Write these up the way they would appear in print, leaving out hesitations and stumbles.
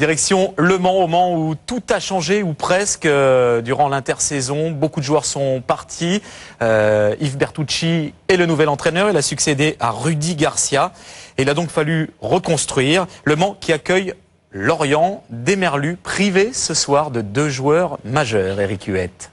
Direction Le Mans, au Mans où tout a changé, ou presque, durant l'intersaison. Beaucoup de joueurs sont partis. Yves Bertucci est le nouvel entraîneur. Il a succédé à Rudy Garcia. Et il a donc fallu reconstruire. Le Mans qui accueille Lorient, des Merlus, privé ce soir de 2 joueurs majeurs, Eric Huette.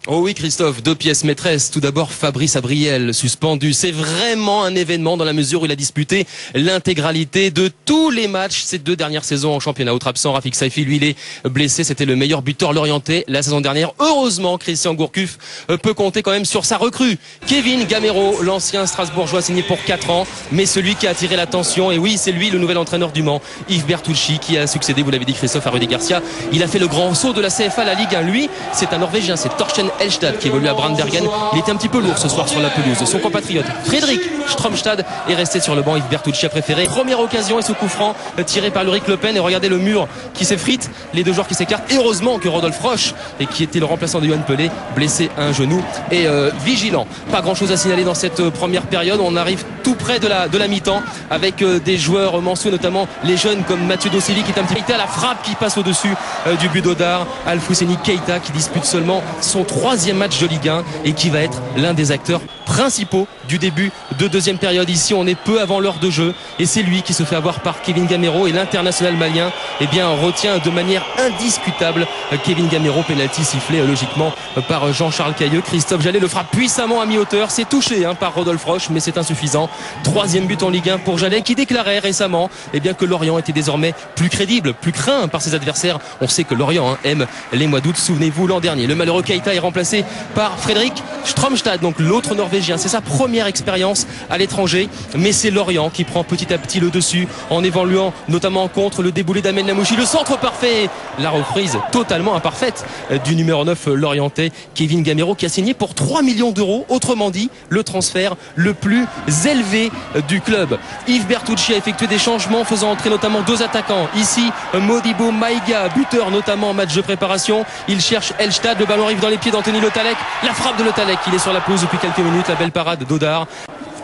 Oh oui Christophe, 2 pièces maîtresses. Tout d'abord Fabrice Abriel, suspendu. C'est vraiment un événement dans la mesure où il a disputé l'intégralité de tous les matchs ces 2 dernières saisons en championnat. Autre absent, Rafik Saifi, lui il est blessé. C'était le meilleur buteur lorientais la saison dernière. Heureusement, Christian Gourcuff peut compter quand même sur sa recrue. Kevin Gamero, l'ancien Strasbourgeois signé pour 4 ans, mais celui qui a attiré l'attention. Et oui, c'est lui le nouvel entraîneur du Mans, Yves Bertucci, qui a succédé, vous l'avez dit Christophe, à Rudy Garcia. Il a fait le grand saut de la CFA, la Ligue 1. Lui, c'est un Norvégien, c'est Torsten Elstad qui évolue à Brandbergen. Il était un petit peu lourd ce soir sur la pelouse. Son compatriote Frédéric Stromstad est resté sur le banc. Yves Bertucci a préféré. Première occasion et ce coup franc tiré par Ulrich Le Pen. Et regardez le mur qui s'effrite, les 2 joueurs qui s'écartent. Et heureusement que Rodolphe Roche, et qui était le remplaçant de Johan Pelé, blessé à un genou, et vigilant. Pas grand chose à signaler dans cette première période. On arrive tout près de la mi-temps avec des joueurs manceaux, notamment les jeunes comme Mathieu Dosseli qui est un petit peu à la frappe qui passe au-dessus du but d'Odar. Alfousseni Keita qui dispute seulement son 3e match de Ligue 1 et qui va être l'un des acteurs principaux du début de 2e période. Ici on est peu avant l'heure de jeu et c'est lui qui se fait avoir par Kevin Gamero, et l'international malien retient de manière indiscutable Kevin Gamero. Penalty sifflé logiquement par Jean-Charles Cailleux. Christophe Jallet le frappe puissamment à mi-hauteur. C'est touché par Rodolphe Roche, mais c'est insuffisant. 3e but en Ligue 1 pour Jallet, qui déclarait récemment que Lorient était désormais plus crédible, plus craint par ses adversaires. On sait que Lorient aime les mois d'août. Souvenez-vous, l'an dernier, le malheureux Keita est remplacé par Frédéric Stromstad, donc l'autre Norvégien. C'est sa première expérience à l'étranger, mais c'est Lorient qui prend petit à petit le dessus en évaluant notamment en contre le déboulé d'Amel Lamouchi, le centre parfait, la reprise totalement imparfaite du numéro 9 lorientais Kevin Gamero, qui a signé pour 3 millions d'euros, autrement dit le transfert le plus élevé du club. Yves Bertucci a effectué des changements, faisant entrer notamment 2 attaquants. Ici Modibo Maïga, buteur notamment en match de préparation. Il cherche Elstad, le ballon arrive dans les pieds d'Anthony Le Tallec, la frappe de Le Tallec, il est sur la pelouse depuis quelques minutes. La belle parade d'Odar.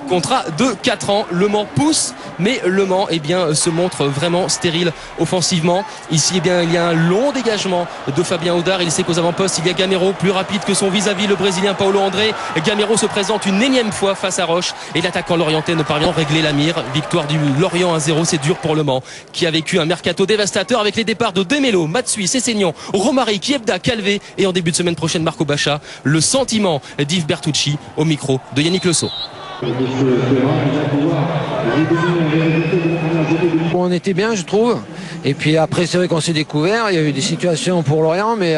Contrat de 4 ans, Le Mans pousse, mais Le Mans se montre vraiment stérile offensivement. Ici il y a un long dégagement de Fabien Audard. Il sait qu'aux avant-postes il y a Gamero, plus rapide que son vis-à-vis, le Brésilien Paulo André. Gamero se présente une énième fois face à Roche et l'attaquant lorientais ne parvient à régler la mire. Victoire du Lorient 1-0, c'est dur pour Le Mans qui a vécu un mercato dévastateur avec les départs de Demelo, Matsui, Cessignon, Romaric, Kiebda, Calvé et en début de semaine prochaine Marco Baccia. Le sentiment d'Yves Bertucci au micro de Yannick Le Sceau. On était bien, je trouve. Et puis après, c'est vrai qu'on s'est découvert. Il y a eu des situations pour Lorient, mais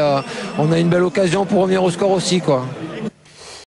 on a une belle occasion pour revenir au score aussi, quoi.